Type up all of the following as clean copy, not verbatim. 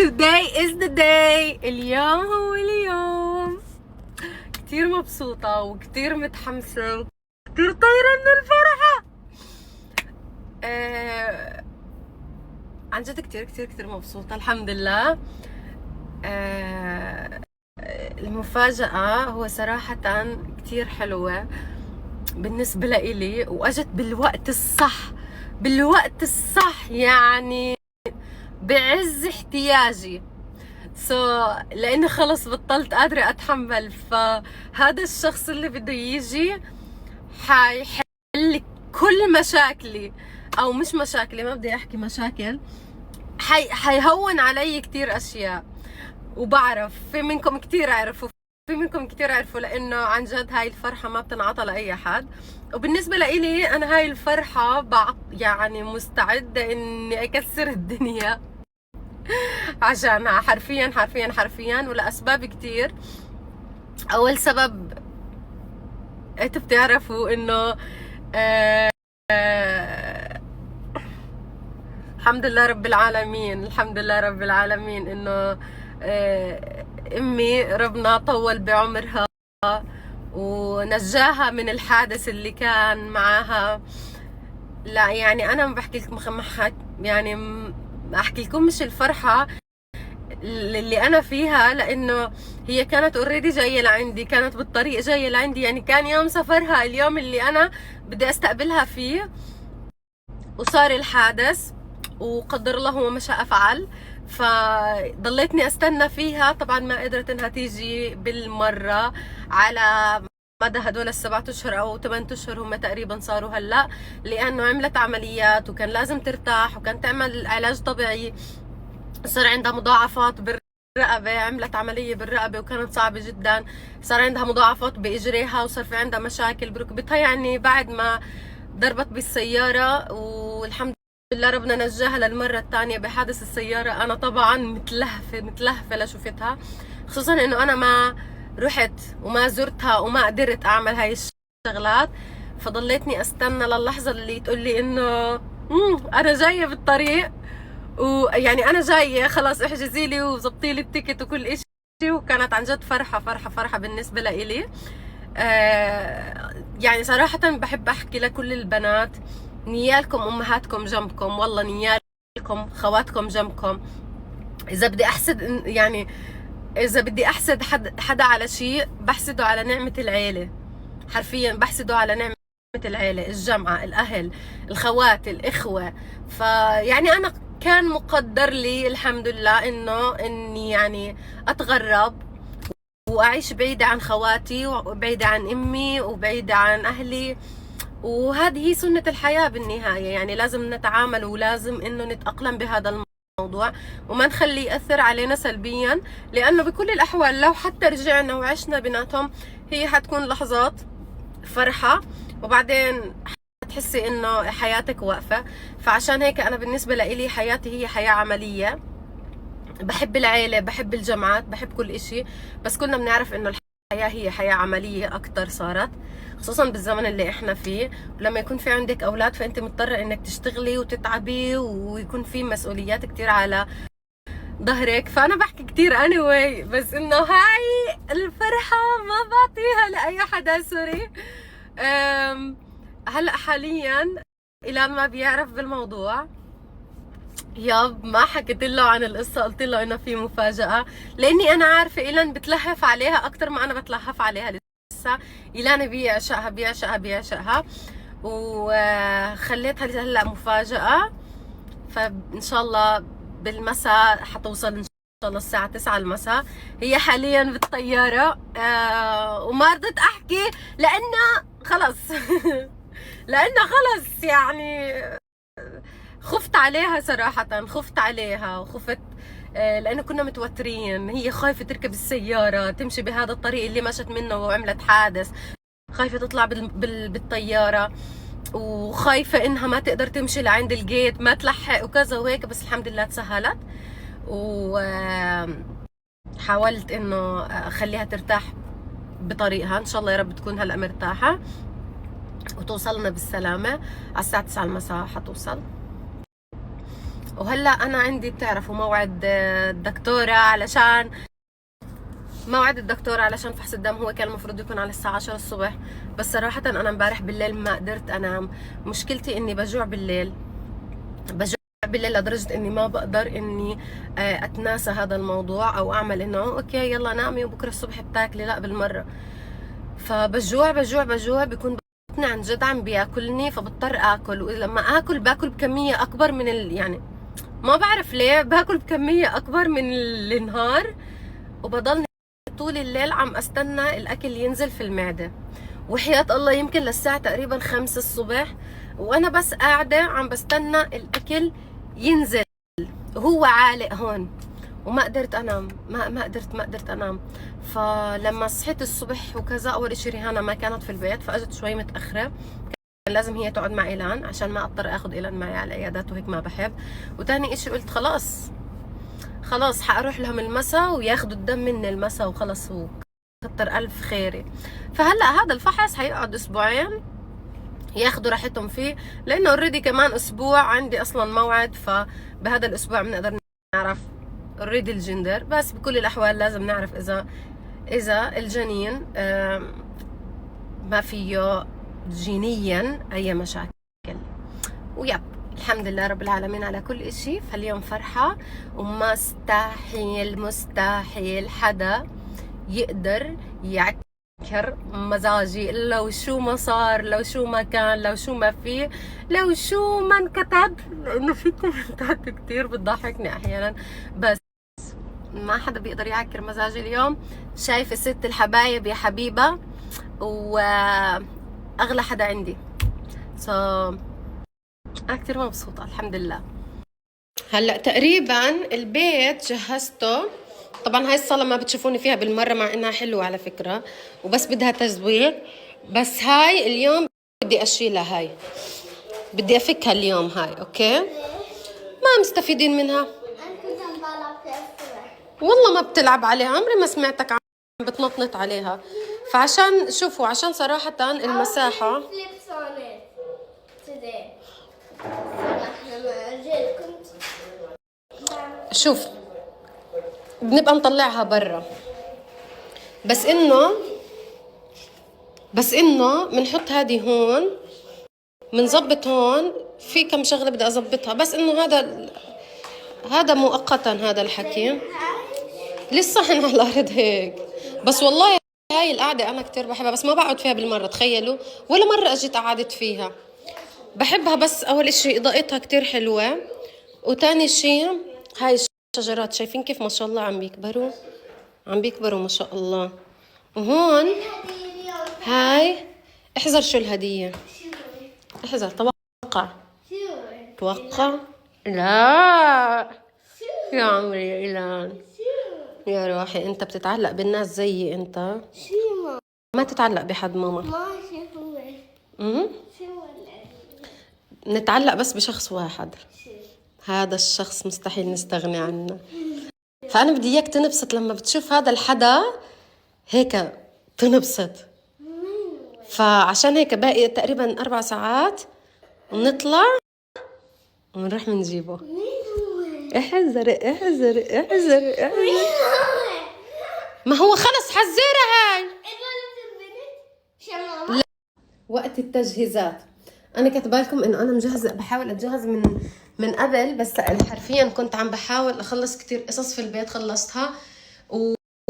today is the day. اليوم هو اليوم. كتير مبسوطة وكتير متحمسة وكتير طايرة من الفرحة. عن جد كتير كتير كتير مبسوطة الحمد لله. المفاجأة هو صراحة كتير حلوة بالنسبة لإلي، وأجت بالوقت الصح، بالوقت الصح، يعني بعز احتياجي. لاني خلص بطلت قادرة اتحمل، فهذا الشخص اللي بده يجي حيحل كل مشاكلي، او مش مشاكلي، ما بدي احكي مشاكل، حيهون علي كتير اشياء. وبعرف في منكم كتير عرفوا لانه عن جد هاي الفرحة ما بتنعطى لاي حد. وبالنسبة لإلي انا هاي الفرحة يعني مستعدة اني اكسر الدنيا عشانها، حرفيا حرفيا حرفيا، ولأسباب كتير. أول سبب انتوا بتعرفوا إنه الحمد لله رب العالمين، الحمد لله رب العالمين إنه أمي ربنا طول بعمرها ونجاها من الحادث اللي كان معاها. لا يعني أنا ما بحكي لكم، يعني ما أحكي لكم مش الفرحة اللي انا فيها، لانه هي كانت اوريدي جايه لعندي، كانت بالطريق جايه لعندي، يعني كان يوم سفرها اليوم اللي انا بدي استقبلها فيه، وصار الحادث وقدر الله وما شاء فعل. فضليتني استنى فيها، طبعا ما قدرت انها تيجي بالمره على مدى هدول السبعة اشهر او 8 اشهر هم تقريبا صاروا هلا، لانه عملت عمليات وكان لازم ترتاح وكان تعمل علاج طبيعي. صار عندها مضاعفات بالرقبة، عملت عملية بالرقبة وكانت صعبة جدا. صار عندها مضاعفات بإجريها وصار في عندها مشاكل بركبتها، يعني بعد ما ضربت بالسيارة، والحمد لله ربنا نجاها للمرة الثانية بحادث السيارة. أنا طبعا متلهفة لشوفتها، خصوصا إنه أنا ما رحت وما زرتها وما قدرت أعمل هاي الشغلات. فضليتني أستنى للحظة اللي تقولي إنه أنا جاية بالطريق، ويعني انا جايه خلاص، احجزي لي وظبطي لي التيكت وكل شيء. وكانت عن جد فرحه فرحه فرحه بالنسبه لإلي. يعني صراحه بحب احكي لكل البنات، نيالكم امهاتكم جنبكم، والله نيالكم خواتكم جنبكم. اذا بدي احسد، يعني اذا بدي احسد حدا على شيء، بحسده على نعمه العيله، حرفيا بحسده على نعمه العيله، الجمعه، الاهل، الخوات، الاخوه. فيعني انا كان مقدر لي الحمد لله اني يعني اتغرب واعيش بعيدة عن خواتي وبعيدة عن امي وبعيدة عن اهلي، وهذه هي سنة الحياة بالنهاية. يعني لازم نتعامل ولازم انه نتأقلم بهذا الموضوع وما نخليه يأثر علينا سلبيا، لانه بكل الاحوال لو حتى رجعنا وعشنا بيناتهم هي حتكون لحظات فرحة، وبعدين تحسي انه حياتك واقفة. فعشان هيك انا بالنسبة لإلي حياتي هي حياة عملية. بحب العيلة، بحب الجامعات، بحب كل اشي، بس كنا بنعرف انه الحياة هي حياة عملية اكتر صارت، خصوصا بالزمن اللي احنا فيه. ولما يكون في عندك اولاد فانت مضطرة انك تشتغلي وتتعبي ويكون في مسؤوليات كتير على ظهرك. فانا بحكي كتير anyway، بس انه هاي الفرحة ما بعطيها لاي حدا، سوري. هلا حاليا إيلان ما بيعرف بالموضوع، ياب ما حكيت له عن القصة، قلت له انه في مفاجأة، لاني انا عارفة إيلان بتلهف عليها اكتر ما انا بتلهف عليها. لسه إيلان بيعشقها بيعشقها بيعشقها، وخليتها هلا مفاجأة. فان شاء الله بالمساء حتوصل ان شاء الله الساعة 9 المساء. هي حاليا بالطيارة، وما رضيت احكي لانه خلص لانه خلص يعني خفت عليها صراحة، خفت عليها وخفت، لأنه كنا متوترين. هي خايفة تركب السيارة تمشي بهذا الطريق اللي مشت منه وعملت حادث، خايفة تطلع بالطيارة، وخايفة إنها ما تقدر تمشي لعند الجيت ما تلحق وكذا وهيك. بس الحمد لله تسهلت، وحاولت إنه أخليها ترتاح بطريقها. إن شاء الله يا رب تكون هلأ مرتاحة وتوصلنا بالسلامة. على الساعة 9 المساء حتوصل. وهلا انا عندي بتعرفوا موعد الدكتوره علشان فحص الدم. هو كان المفروض يكون على الساعه 10 الصبح، بس صراحه انا امبارح بالليل ما قدرت انام. مشكلتي اني بجوع بالليل لدرجة اني ما بقدر اني اتناسى هذا الموضوع او اعمل انه اوكي يلا نامي وبكره الصبح بتاكلي، لا بالمرة. فبجوع بيكون بطني عن جد عم بياكلني، فبضطر اكل. ولما اكل باكل بكمية اكبر من يعني ما بعرف ليه باكل بكمية اكبر من النهار، وبضلني طول الليل عم استنى الاكل ينزل في المعدة. وحياة الله يمكن للساعة تقريبا 5 الصبح وانا بس قاعدة عم بستنى الاكل ينزل، وهو عالق هون. وما قدرت انام، ما قدرت انام. فلما صحيت الصبح وكذا، اول اشي ريهانة ما كانت في البيت، فاجت شوي متاخره، كان لازم هي تقعد مع ايلان عشان ما اضطر اخذ ايلان معي على العيادات وهيك ما بحب. وتاني اشي قلت خلاص حاروح لهم المسا وياخذوا الدم مني المسا وخلص، كتر الف خيري. فهلا هذا الفحص حيقعد اسبوعين ياخذوا راحتهم فيه، لانه اوريدي كمان اسبوع عندي اصلا موعد، فبهذا الاسبوع بنقدر نعرف اوريدي الجندر. بس بكل الاحوال لازم نعرف اذا الجنين ما فيه جينيا اي مشاكل. ويب الحمد لله رب العالمين على كل اشي. فاليوم فرحة، مستحيل حدا يقدر يعكر مزاجي، لو شو ما صار، لو شو ما كان، لو شو ما فيه، لو شو ما انكتب، لانه في كومنتات كتير بتضحكني احيانا، بس ما حدا بيقدر يعكر مزاجي اليوم. شايفة ست الحبايب يا حبيبة، واغلى حدا عندي. انا كتير مبسوطة الحمد لله. هلا تقريبا البيت جهزته. طبعا هاي الصالة ما بتشوفوني فيها بالمرة، مع انها حلوة على فكرة وبس بدها تزويق. بس هاي اليوم بدي اشيلها، هاي بدي افكها اليوم هاي. اوكي ما مستفيدين منها. انا كنت عم بلعب فيها الصبح. والله ما بتلعب عليها، عمري ما سمعتك عم بتنطنط عليها. فعشان شوفوا، عشان صراحة المساحة شوف بنبقى نطلعها برا، بس انه بنحط هذه هون، بنظبط هون في كم شغله بدي اظبطها، بس انه هذا مؤقتا هذا الحكي. لسه احنا على الارض هيك. بس والله هاي القعده انا كتير بحبها، بس ما بقعد فيها بالمره. تخيلوا ولا مره اجيت قعدت فيها. بحبها بس اول اشي اضاءتها كتير حلوه، وتاني شي هاي الشجرات شايفين كيف ما شاء الله عم بيكبروا ما شاء الله. وهون هاي احذر شو الهدية، احذر. توقع لا يا عمري يا إيلان يا روحي، انت بتتعلق بالناس زيي انت، ما تتعلق بحد ماما. نتعلق بس بشخص واحد، هذا الشخص مستحيل نستغني عنه. فأنا بدي إياك تنبسط لما بتشوف هذا الحدا هيك، تنبسط. فعشان هيك باقي تقريبا 4 ساعات ونطلع ونروح منجيبه. احذر. ما هو خلص حزيرة هاي. لا. وقت التجهيزات انا كاتبه لكم انه انا مجهزه، بحاول اتجهز من قبل، بس حرفيا كنت عم بحاول اخلص كتير قصص في البيت، خلصتها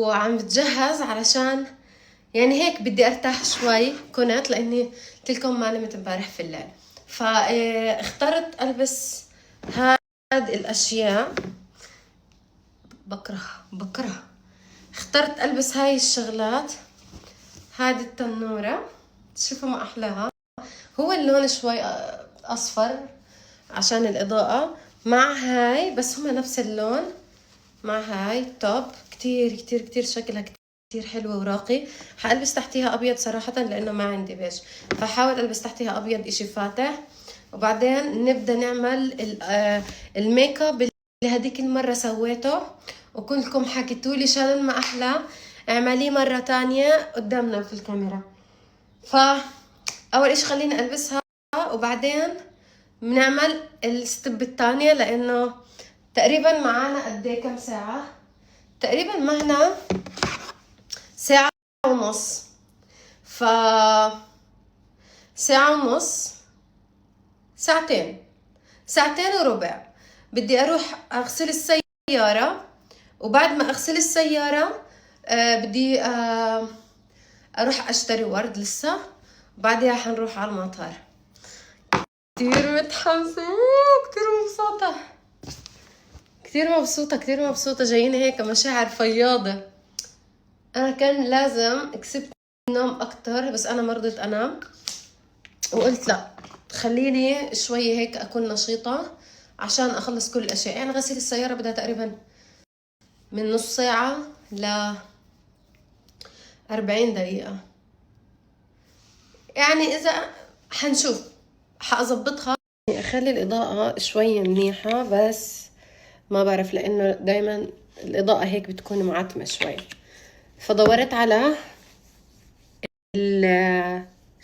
وعم بتجهز علشان يعني هيك بدي ارتاح شوي. كنت لاني قلت لكم ما نمت امبارح في الليل، فاخترت البس هذه الاشياء. بكره اخترت البس هاي الشغلات. هذه التنوره شوفوا ما احلاها، هو اللون شوي اصفر عشان الاضاءة، مع هاي بس هما نفس اللون، مع هاي توب كتير كتير كتير شكلها كتير حلوة وراقي. حالبس تحتيها ابيض صراحة لانه ما عندي بيج، فحاول البس تحتيها ابيض اشي فاتح. وبعدين نبدأ نعمل الميك اب اللي هديك المرة سويته وكلكم حكيتولي شان ما احلى، اعمليه مرة تانية قدامنا في الكاميرا. فاول اشي خليني البسها وبعدين بنعمل الستب الثانية لانه تقريبا معانا قد ايه كم ساعة؟ تقريبا معنا ساعة ونص. ساعة ونص، ساعتين وربع. بدي اروح اغسل السيارة، وبعد ما اغسل السيارة بدي اروح اشتري ورد لسه، وبعدها حنروح على المطار. كتير متحمسة، كتير مبسوطة، كتير مبسوطة. جايين هيك مشاعر فياضة. انا كان لازم كسبت نوم اكتر، بس انا ما رضيت انام، وقلت لا، خليني شوي هيك اكون نشيطة عشان اخلص كل الاشياء. يعني غسيل السيارة بدها تقريبا من نص ساعة ل 40 دقيقة. يعني اذا حنشوف حأظبطها، اخلي الاضاءة شوي منيحة، بس ما بعرف لانه دايما الاضاءة هيك بتكون معتمة شوي. فدورت على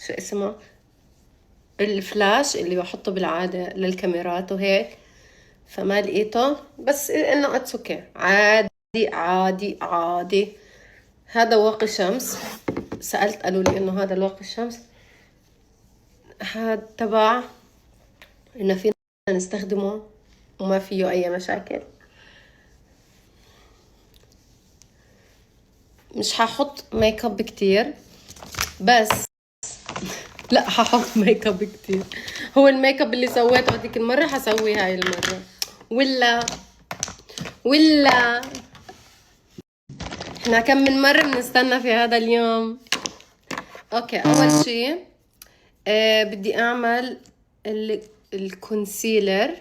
شو اسمه الفلاش اللي بحطه بالعادة للكاميرات وهيك، فما لقيته، بس انه اتس اوكي، عادي عادي عادي. هذا واقي شمس، سألت قالوا لي انه هذا الواقي الشمس هذا تبع انه فينا نستخدمه وما فيه اي مشاكل. مش هحط ميك اب كتير، بس لا هحط ميك اب كتير. هو الميك اب اللي سويته هذيك المرة حسويه هاي المرة، ولا احنا كم من مرة بنستنى في هذا اليوم. اوكي، اول شي بدي اعمل الكونسيلر.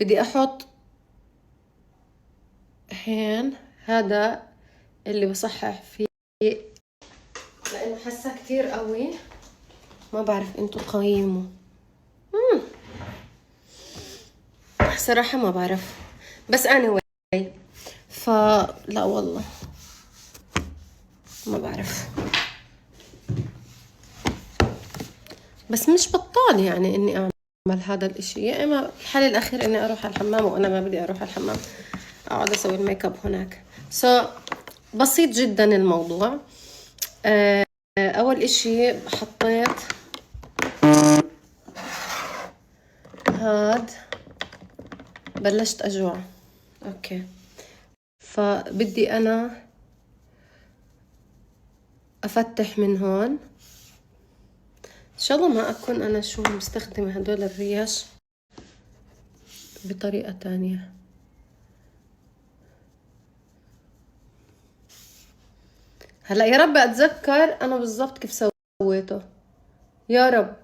بدي احط هين هذا اللي بصحح فيه، لانه حاسه كتير قوي. ما بعرف انتو قيموا. صراحة ما بعرف، بس anyway فلا والله ما بعرف، بس مش بطال يعني اني اعمل هذا الاشي. يا اما الحل الاخير اني اروح على الحمام، وانا ما بدي اروح على الحمام، اقعد اسوي الميك اب هناك. بسيط جدا الموضوع. اول اشي حطيت هاد، بلشت اجوع. اوكي، فبدي انا افتح من هون. ان شاء الله ما اكون انا شو مستخدمة هدول الريش بطريقة تانية. هلا يا رب اتذكر انا بالضبط كيف سويته، يا رب.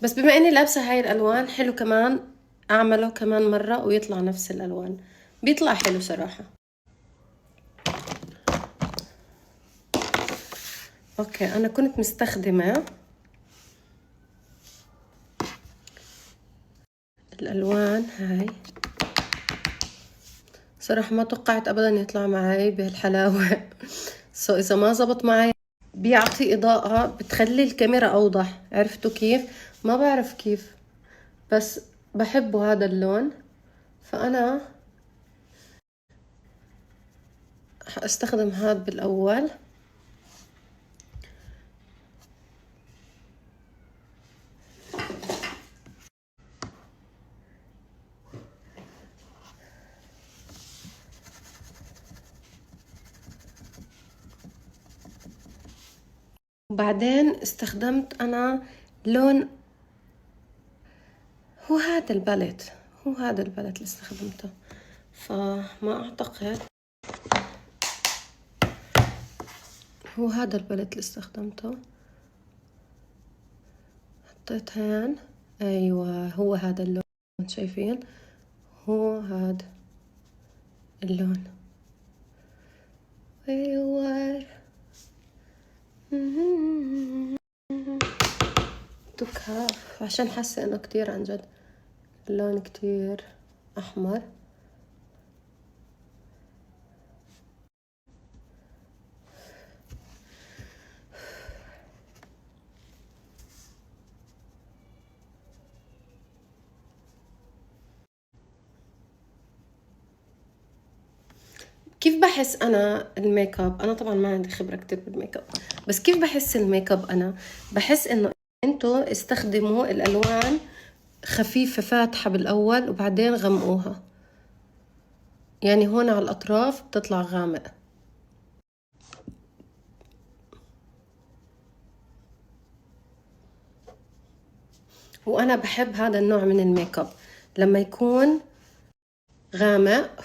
بس بما اني لابسة هاي الالوان، حلو كمان اعمله كمان مرة ويطلع نفس الالوان، بيطلع حلو صراحة. اوكي، انا كنت مستخدمة الالوان هاي، صراحة ما توقعت ابدا يطلع معي بهالحلاوة. اذا ما زبط معي، بيعطي اضاءة بتخلي الكاميرا اوضح. عرفتوا كيف؟ ما بعرف كيف، بس بحبه هذا اللون. فانا هستخدم هذا بالاول. وبعدين استخدمت انا لون، هو هذا الباليت اللي استخدمته. فما اعتقد هو هذا الباليت اللي استخدمته. حطيت هين، ايوه هو هذا اللون، شايفين؟ هو هذا اللون، ايوه. تكهف عشان حاسة انه كتير عن جد اللون كتير احمر. بحس أنا الميك اب، أنا طبعا ما عندي خبرة كتير بالميك اب، بس كيف بحس الميك اب؟ أنا بحس إنه أنتوا استخدموا الألوان خفيفة فاتحة بالأول وبعدين غمقوها، يعني هون على الأطراف بتطلع غامق. وأنا بحب هذا النوع من الميك اب لما يكون غامق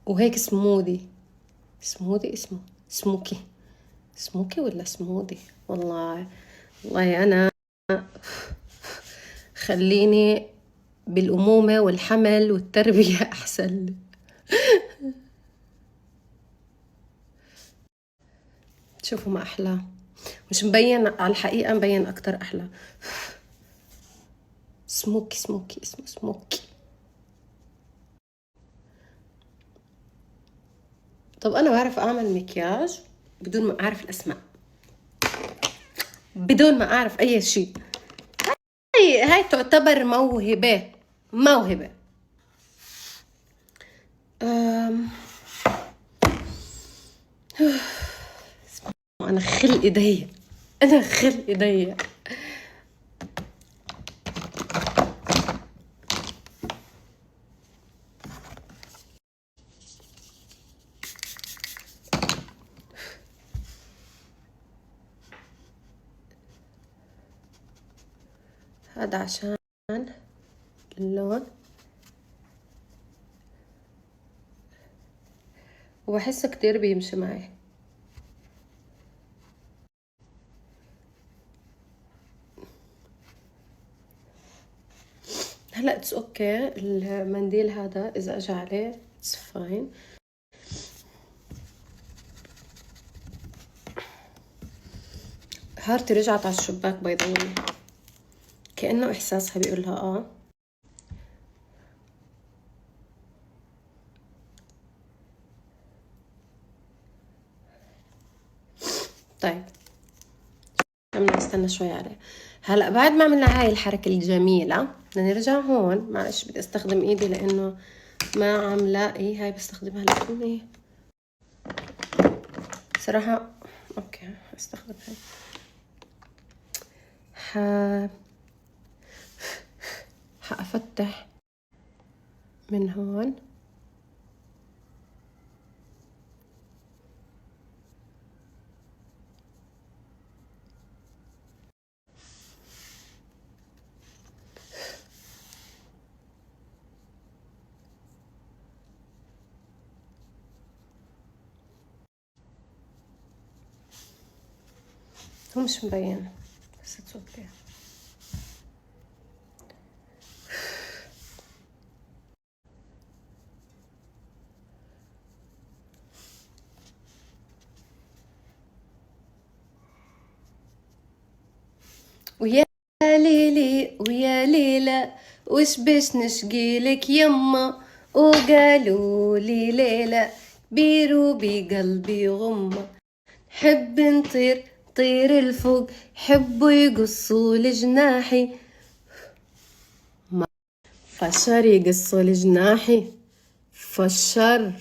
وهيك سموذي اسمه سموكي، سموكي ولا سموذي؟ والله أنا خليني بالأمومة والحمل والتربية أحسن لي. شوفوا ما أحلاه، مش مبين على الحقيقة، مبين أكتر أحلى. سموكي اسمه سموكي. طب أنا بعرف أعمل مكياج بدون ما أعرف الأسماء، بدون ما أعرف أي شيء. هاي تعتبر موهبة. أنا خلقي ضيق، هذا عشان اللون، وبحسه كتير بيمشي معي. هلا اتس اوكي، المنديل هذا اذا اجى عليه اتس فاين. هارتي رجعت على الشباك بيضاوي، كأنه احساسها بيقولها اه. طيب بدنا نستنى شوي عليه. هلا بعد ما عملنا هاي الحركة الجميلة بدنا نرجع هون. معلش بدي استخدم ايدي لانه ما عم لاقي، هاي بستخدمها لاني صراحة. اوكي استخدم هاي. حأفتح من هون. هو مش مبين بس اتس اوكي. ويا ليلي ويا ليلى وش بش نشقيلك يما، وقالوا لي ليلى بيرو بقلبي غمة، حب نطير طير الفوق، حبوا يقصوا لجناحي، فشر يقصوا لجناحي فشر.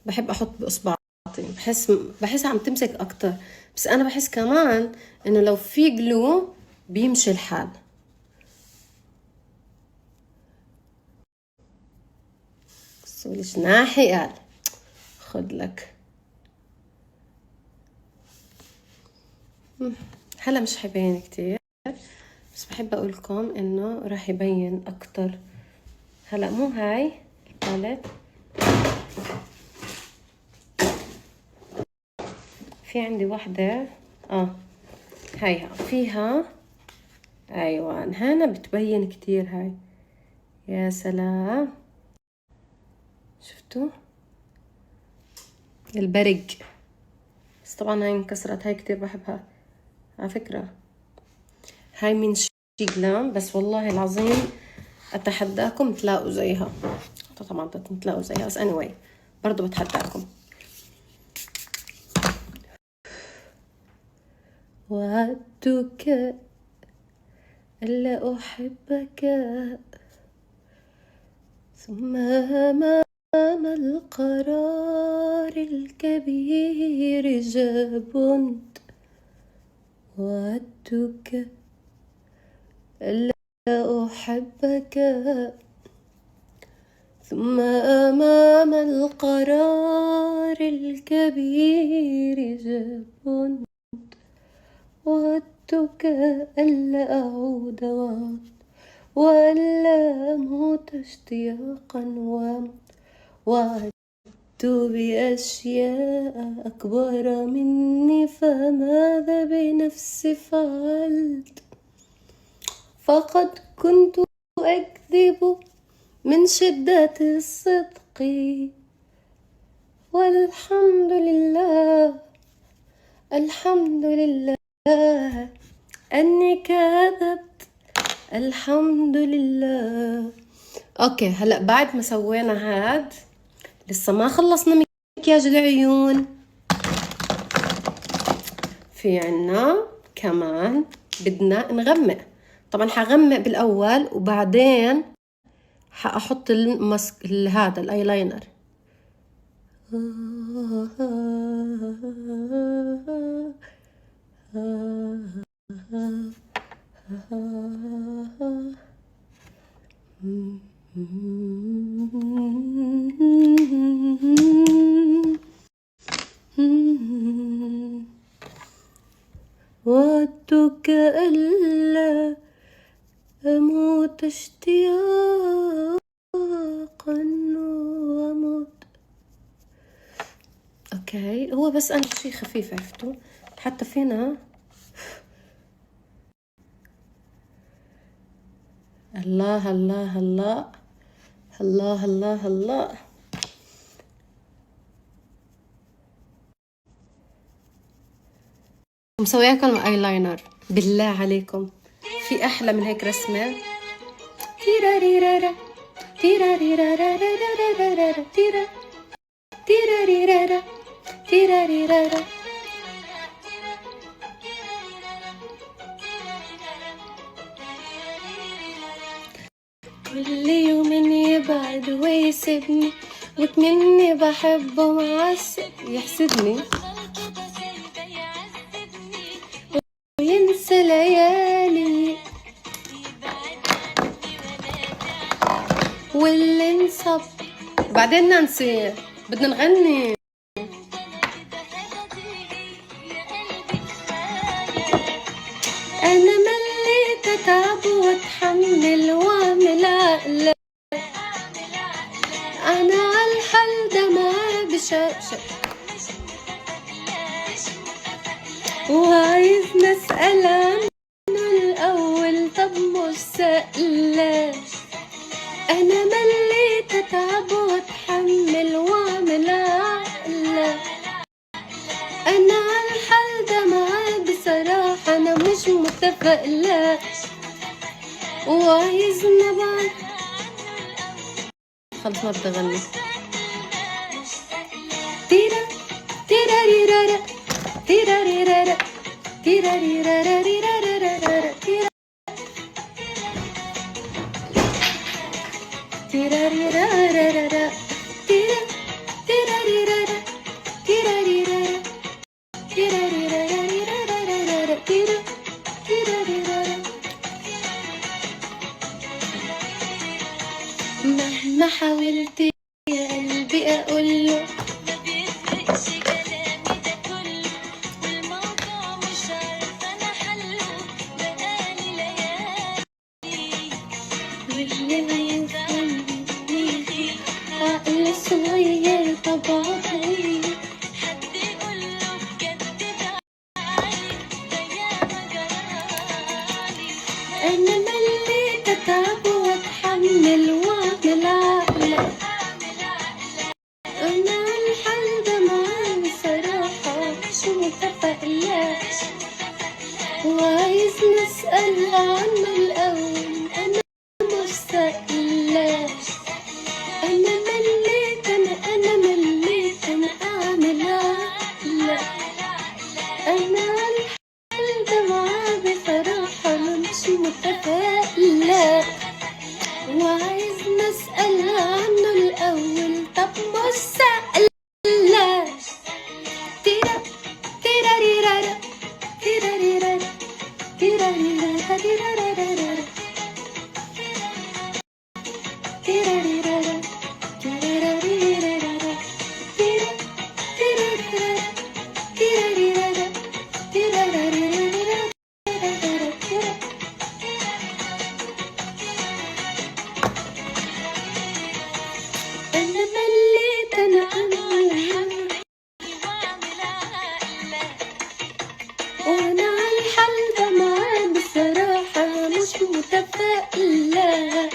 بحب احط باصبعي، بحس عم تمسك اكتر، بس انا بحس كمان انه لو في جلو بيمشي الحال. قصوا لجناحي قال خد لك. هلا مش حيبين كتير، بس بحب اقول لكم انه راح يبين اكتر. هلا مو هاي الباليت، في عندي واحدة هايها فيها، ايوه هنا بتبين كتير هاي. يا سلام شفتوا البرق، بس طبعا هاي انكسرت. هاي كتير بحبها على فكرة، هاي من شيغلام، بس والله العظيم اتحداكم تلاقوا زيها. طبعا تلاقوا زيها، بس anyway برضو بتحداكم. وعدتك ألا أحبك ثم أمام القرار الكبير جبنت وعدتك ألا أحبك. ثم أمام القرار الكبير جبنت وعدتك ألا أعود وألا أموت اشتياقا وعدت بأشياء أكبر مني، فماذا بنفسي فعلت؟ فقد كنت أكذب من شدة الصدق، والحمد لله الحمد لله أني كذبت، الحمد لله. اوكي هلا بعد ما سوينا هاد لسه ما خلصنا مكياج العيون، في عنا كمان بدنا نغمق. طبعا حغمق بالاول وبعدين حاحط الماسك هذا الايلاينر. وعدتك ألا أموت اشتياقا وأموت. اوكي هو بس أنا شي خفيف عرفتوا، حتى فينا الله الله الله الله الله الله. مسوياكم ايلاينر، بالله عليكم في احلى من هيك رسمه؟ تيراريرارا تيراريرارا تيرا تيراريرارا تيراريرارا. كل يوم يبعد ويسيبني وكمني بحبه معسب يحسدني وينسى ليالي، واللي انصب بعدين ننسى بدنا نغني. انا مليت اتعب واتحمل واعمل عقلة، انا عالحال ده معاه بشقشق وعايز نسأل عنه الأول، طب مش سألة. أنا مليت أتعب وأتحمل وأعمل عقلة، أنا عالحال ده معاه بصراحة أنا مش متفائلة وعايز نبعد. خلص ما بدي أغني. تيرا تيرا ريرارا تيراريرارا تيراريرارا تيرا تيراريرارا تيرا تيراريرارا تيراريرارا تيراريرارا تيرا تيراريرارا. مهما حاولت يا قلبي أقوله عقل صغير طبعه حلو، حد يقوله بجد تعالي ده ياما جرالي. أنا مليت أتعب وأتحمل وأعمل عقلة، أنا عالحال ده معاه بصراحة مش متفائلة وعايز نسأل عنه الأول، أنا مش سائلة. أنا مليت أنا مليت أنا أعمل عقلة، أنا عالحال ده معاه بصراحة أنا مش متفائلة وعايز نسأل نسأل عنه الأول، طب مش سألنا. تيرا تيرا ريرارا تيرا ريرارا تيرا ريرارا تيرا ريرارا تيرا ريرارا تيرا ريرارا تيرا تيرا ريرارا تيرا ريرارا. أنا مليت أنا وأنا عالحال ده معاه بصراحة مش متفائلة،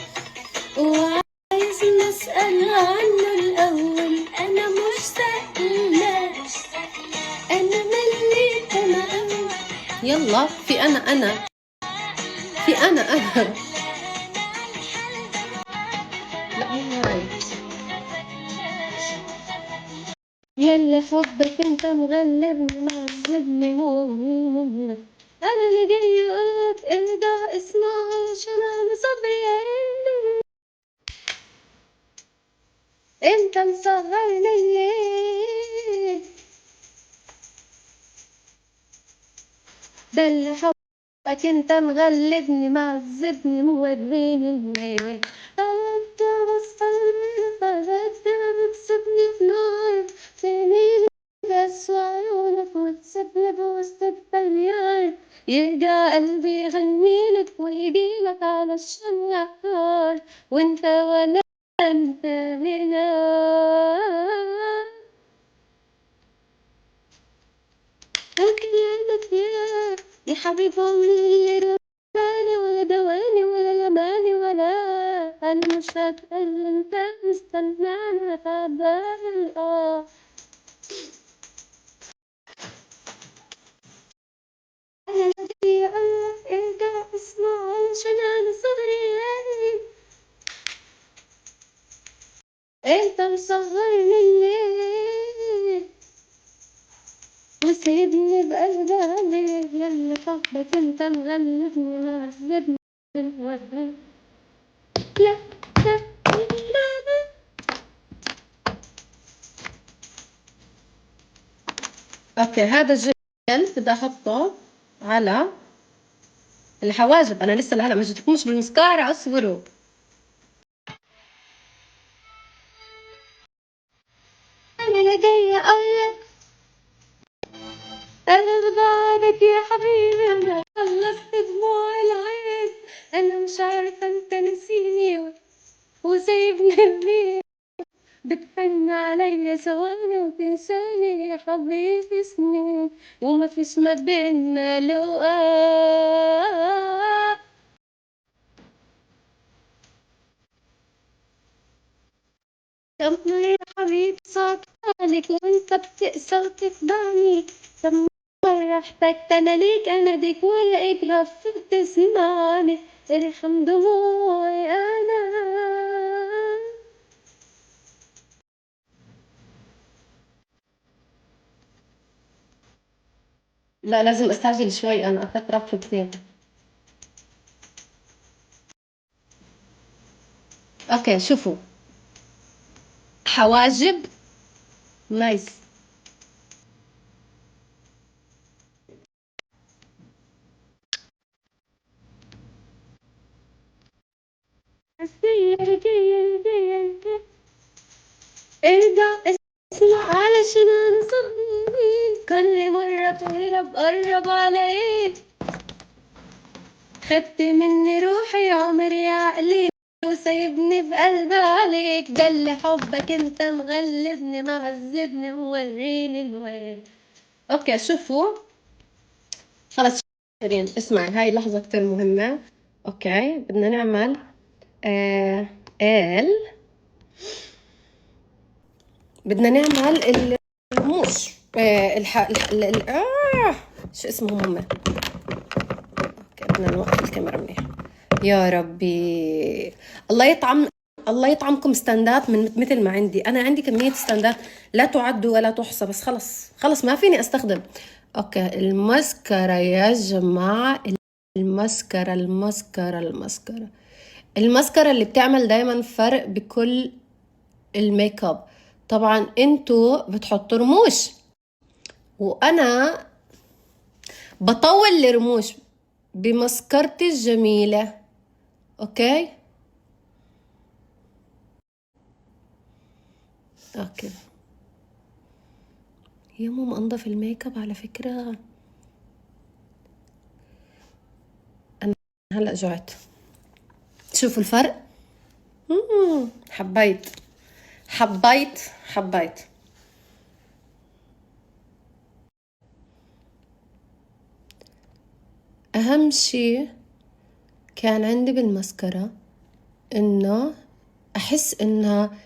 وعايز نسأل عنه الأول، أنا مش سائلة. أنا مليت أنا يلا في أنا في أنا لا هاي يلا حبك انت مغلبني معذبني انا اللي جاي اقولك ارجع اسمع عشان انا صبري قليل، انت مصغرني ليه؟ ده اللي حبك انت مغلبني معذبني موريني الليل، انت بصلي فلت بتسيبني في نار سنين بس وعيونك وتسيبني بوسط التليان، يرجع قلبي يغنيلك ويجيلك علشان يحتار، وانت ولا انت هنا. لكن عندك يا حبيب عمري لا بالي ولا دواني ولا لماني ولا انا مش هتكلم تاني استناني تعبان انا بدي اقولك ارجع اسمع عشان انا صغري انت مصغرني ليه؟ وسيبني بقلبي عليك يلا حبك انت مغلبني معذبني لا لا لا. اوكي هذا الجل بدي احطه على الحواجب، انا لسه لهلا ما جبتكمش بالمسكارة، اصبروا. انا جاية اقولك انا ببعدك يا حبيبي، انا خلصت دموع العين، انا مش عارفة انت نسيني وسايبني ليه، بتحن عليا ثواني وتنساني يا حبيبي سنين، وما فيش ما بينا لقاء. طب يا حبيبي صعب عليك وانت بتقسى وتخدعني، طب مرة احتجت انا ليك اناديك والاقيك غفلت تسمعني، ارحم دموعي انا. لا لازم استعجل شوي، انا اخذت رف كثير. اوكي شوفوا حواجب نايس. ارجع اسمع علشان انا صدقني كل مرة تقرب قرب علي، خدت مني روحي عمري عقلي وسايبني بقلبي عليك، ده اللي حبك انت مغلبني معذبني موريني الويل. اوكي شوفوا خلص شيرين اسمعي هاي لحظة كتير مهمة. اوكي بدنا نعمل ال بدنا نعمل الرموش شو اسمهم هم. اوكي بدنا نوقف الكاميرا منيح. يا ربي الله يطعمكم ستاندات من مثل ما عندي، انا عندي كمية ستاندات لا تعد ولا تحصى، بس خلص ما فيني استخدم. اوكي الماسكارا يا جماعة، الماسكارا الماسكارا اللي بتعمل دايما فرق بكل الميك اب. طبعا انتوا بتحطوا رموش وانا بطول الرموش بمسكرتي الجميلة. اوكي اوكي يا ماما انضف الميك اب على فكرة. انا هلا جعت. شوفوا الفرق. حبيت حبيت حبيت. اهم شي كان عندي بالمسكرة انه احس انها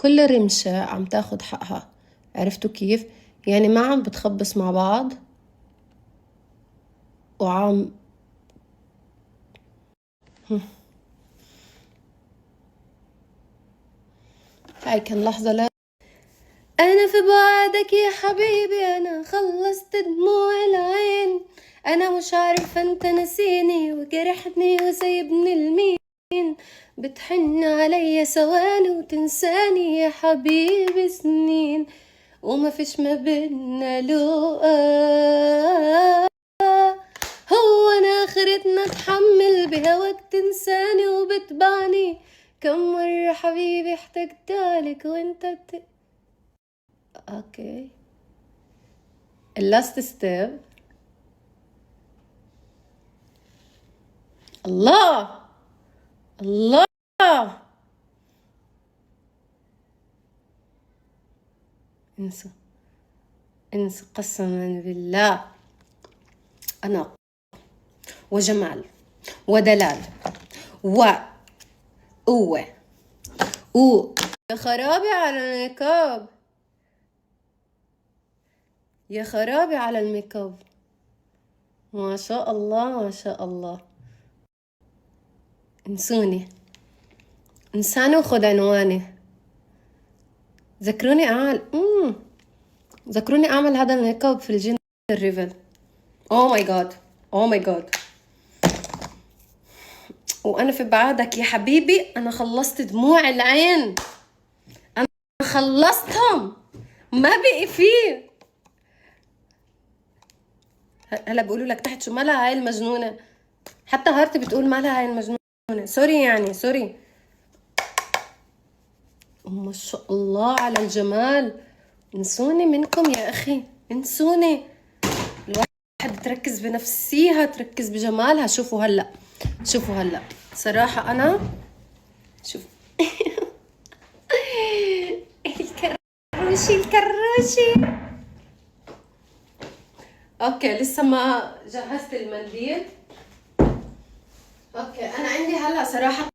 كل رمشة عم تاخد حقها. عرفتوا كيف؟ يعني ما عم بتخبص مع بعض وعم هاي كان لحظة. لا أنا في بعدك يا حبيبي، أنا خلصت دموع العين، أنا مش عارفة أنت نسيني وجرحني وسايبني لمين، بتحن عليا ثواني وتنساني يا حبيبي سنين، وما فيش ما بينا لقاء. هو أنا آخرتنا أتحمل بهواك تنساني وبتبعني؟ كم مرة حبيبي احتجتلك وانت اوكي. اللاست ستيب. الله الله انسوا انسوا قسما بالله. أناق وجمال ودلال وقوة يا خرابي على الميك اب، يا خرابي على الميك اب. ما شاء الله ما شاء الله. انسوني انساني وخد عنواني. ذكروني اعمل هذا الميك اب في الجندر ريفل. اوه ماي جاد اوه ماي جاد. وانا في بعادك يا حبيبي، انا خلصت دموع العين، انا خلصتهم ما بقي فيه. هلا بيقولوا لك تحت شو مالها هاي المجنونه، حتى هارتي بتقول مالها هاي المجنونه. سوري يعني سوري. ما شاء الله على الجمال. انسوني منكم يا اخي انسوني. الواحد تركز بنفسيها تركز بجمالها. شوفوا هلا شوفوا هلا صراحة انا شوف الكروشي الكروشي. اوكي لسه ما جهزت المنديل. اوكي انا عندي هلا صراحة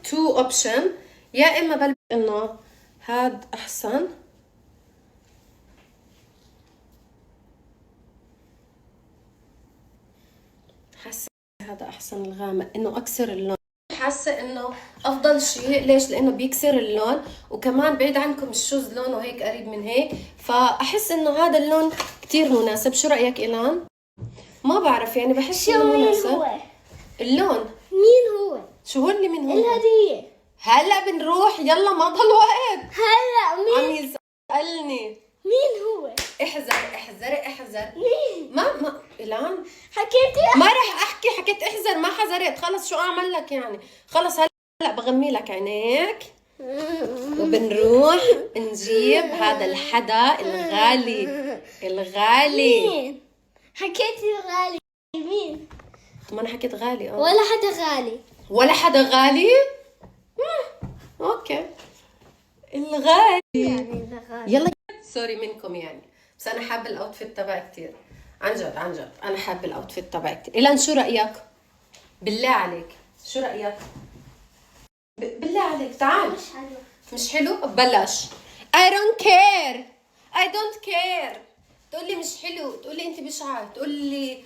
تو اوبشن، يا اما بلبس انه هاد احسن، حاسه هذا احسن الغامق انه اكسر اللون. حاسه انه افضل شيء. ليش؟ لانه بيكسر اللون وكمان بعيد عنكم الشوز لونه هيك قريب من هيك، فاحس انه هذا اللون كتير مناسب. شو رايك ايلان؟ ما بعرف يعني بحس انه مناسب. هو اللون مين هو؟ شو هو اللي من هون؟ الهدية. هلا بنروح يلا ما ضل وقت. هلا عم مين؟ يسألني مين هو؟ احذر احذري احذر. مين؟ ما ايلان حكيتي ما رح احكي. حكيت احذر ما حذرت. خلص شو اعمل لك يعني؟ خلص هلا بغمي لك عينيك وبنروح نجيب هذا الحدا الغالي الغالي. مين؟ حكيتي غالي مين؟ ما انا حكيت غالي ولا حدا غالي. ولا حدا غالي. اوكي الغالي يعني ده غالي. يلا. سوري منكم يعني، بس انا حابه الاوتفيت تبعي كثير. عن جد عن جد انا حابه الاوتفيت تبعي كثير. إيلان شو رايك؟ بالله عليك شو رايك؟ بالله عليك تعال. مش حلو. مش حلو؟ ببلش. I don't care I don't care. تقولي مش حلو، تقولي انت بشعة، تقولي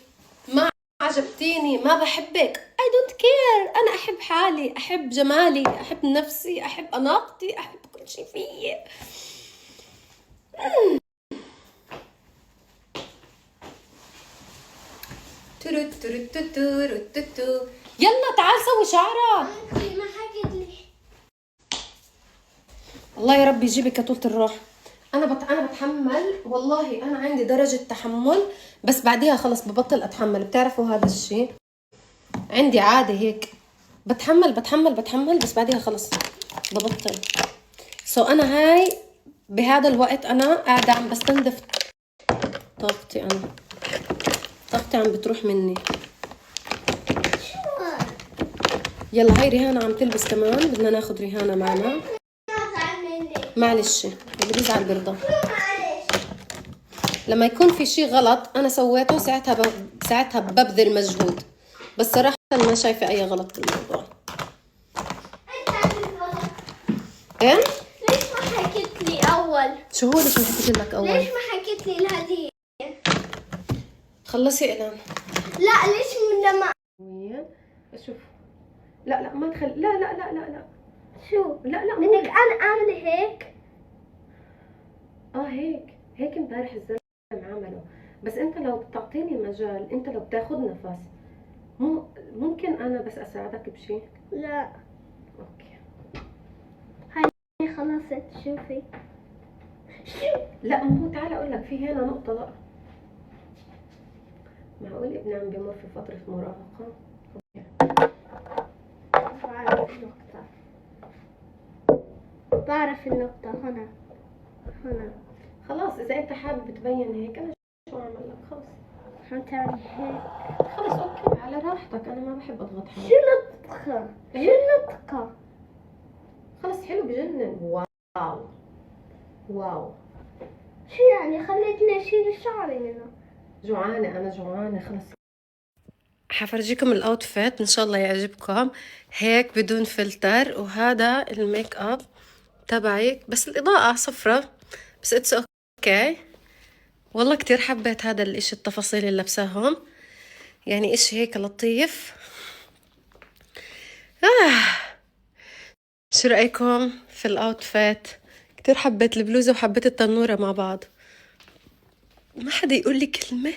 ما عجبتيني، ما بحبك. I don't care. انا احب حالي، احب جمالي، احب نفسي، احب اناقتي، احب كل شيء فيي. تورو تورو تورو تورو. يلا تعال سوي شعرك. ما حكيت لي. الله يا رب يجيبك يا طولة الروح. انا بتحمل والله، انا عندي درجة تحمل، بس بعديها خلص ببطل اتحمل. بتعرفوا هذا الشيء عندي عادة هيك، بتحمل بس بعديها خلص ببطل. انا هاي بهذا الوقت انا قاعدة عم بستنزف طاقتي، طاقتي عم بتروح مني. يلا هاي ريهانة عم تلبس كمان، بدنا ناخد ريهانة معنا. معلش اللي بيزعل برضى. لما يكون في شيء غلط انا سويته ساعتها ببذل مجهود، بس صراحة ما شايفة اي غلط بالموضوع. ايه؟ ليش ما حكيت لي اول؟ شو هو ليش ما حكيت لك اول؟ ليش ما حكيت لي الهدية؟ خلصي اعلان. لا ليش من لما شوف. لا ما تخلي. لا شو؟ لا بدك انا اعمل هيك؟ هيك امبارح الزلمه عمله، بس انت لو بتعطيني مجال، انت لو بتاخذ نفس، ممكن انا بس اساعدك بشيء. لا اوكي خلصت. شوفي لا مو تعال اقول لك، في هنا نقطه بقى. معقول ابني عم بمر في فتره مراهقه؟ بعرف النقطة هنا. خلاص اذا انت حابب تبين هيك، انا شو اعمل لك؟ خلص حتعملي هيك. خلص اوكي على راحتك، انا ما بحب اضغط حالي. شو نطقة؟ شو نطقة؟ خلص حلو بجنن. واو شو يعني خليتني اشيل شعري منه؟ انا جوعانه خلص. حفرجيكم الاوتفيت ان شاء الله يعجبكم، هيك بدون فلتر، وهذا الميك اب تبعي، بس الاضاءه صفرة، بس اتس اوكي. والله كتير حبيت هذا الاشي، التفاصيل اللي لابساهم، يعني اشي هيك لطيف. شو رأيكم في الاوتفيت؟ كتير حبيت البلوزة وحبيت التنورة مع بعض. ما حدا يقول لي كلمة،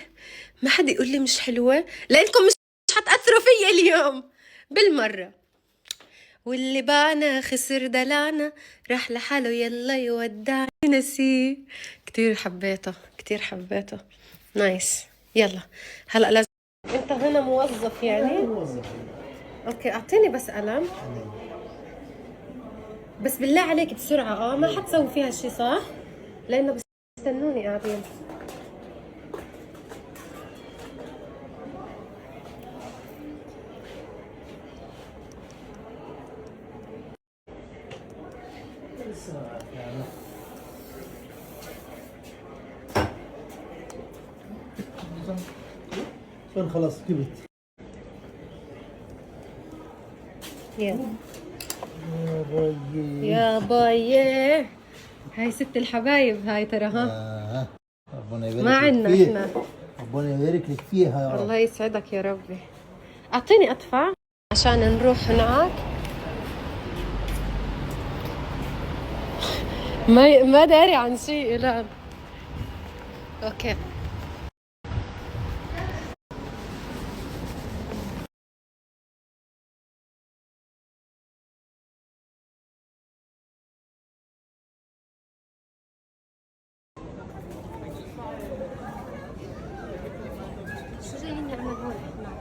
ما حدا يقول لي مش حلوة، لأنكم مش حتأثروا فيا اليوم بالمرة. واللي بانا خسر دلانا، راح لحاله يلا يودعني نسيه. كتير حبيته نايس. يلا هلا لازم. انت هنا موظف يعني؟ موظف. اوكي اعطيني بس قلم، بس بالله عليك بسرعة. ما حتسوي فيها شي صح؟ لأنه بيستنوني قاعدين. شلون خلاص كبت. يلا يا باي. يا باي. هاي ست الحبايب هاي ترى. ها ربنا يبارك ما لك عنا فيها. احنا. ربنا يبارك لك فيها يا رب. الله يسعدك يا ربي. اعطيني ادفع عشان نروح هناك. ما داري عن شيء الان. اوكي شو جايين نعمل هون احنا؟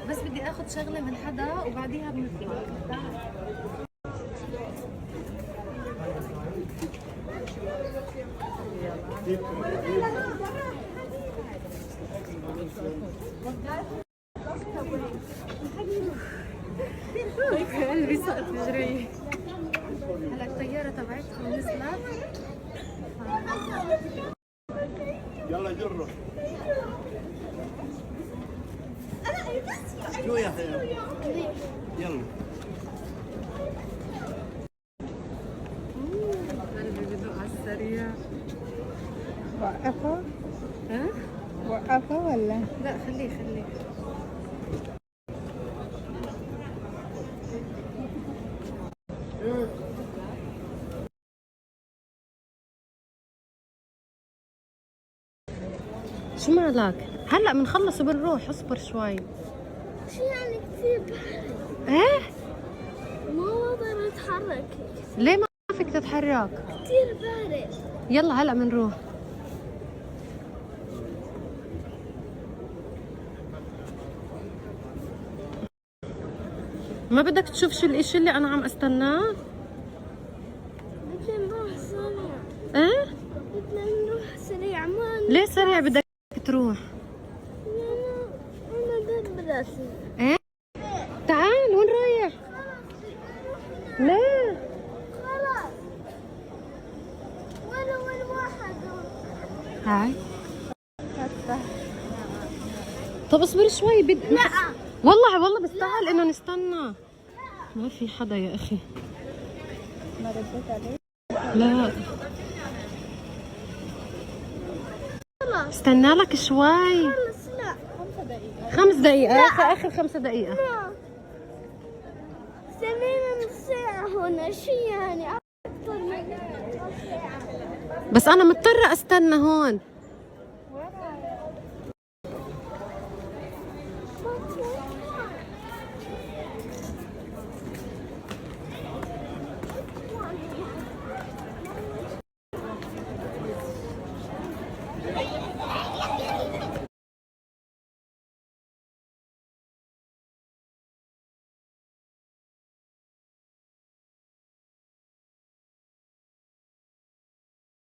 بس بدي اخذ شغله من حدا وبعديها بنطلع. قلبي سقط تجري. هلا الطياره تبعتهم نزلت. يلا جرب. شو يا اخي؟ يلا. قلبي بدق على السريع. وقفه؟ ها؟ وقفه ولا؟ لا خليه. شو مالك؟ هلا بنخلص وبنروح، اصبر شوي. شو يعني كثير بارد؟ ايه ما بقدر اتحرك. ليه ما فيك تتحرك؟ كثير بارد. يلا هلا بنروح. ما بدك تشوف شو الاشي اللي انا عم استناه؟ بدنا نروح سريع. ايه بدنا نروح سريع. ما ليه سريع بدك تروح؟ أنا براسي. ايه تعال وين رايح؟ ليه؟ خلاص. وين واحد. هاي طب اصبر شوي لا. والله بستاهل انه نستنى. ما في حدا يا اخي. ما رديت عليه. لا خلاص. استنى لك شوي. خلص. لا. 5 دقيقة اخر 5 دقيقة. لا. استنينا نص ساعة هنا. شو يعني أكثر من نص ساعة. بس انا مضطرة استنى هون.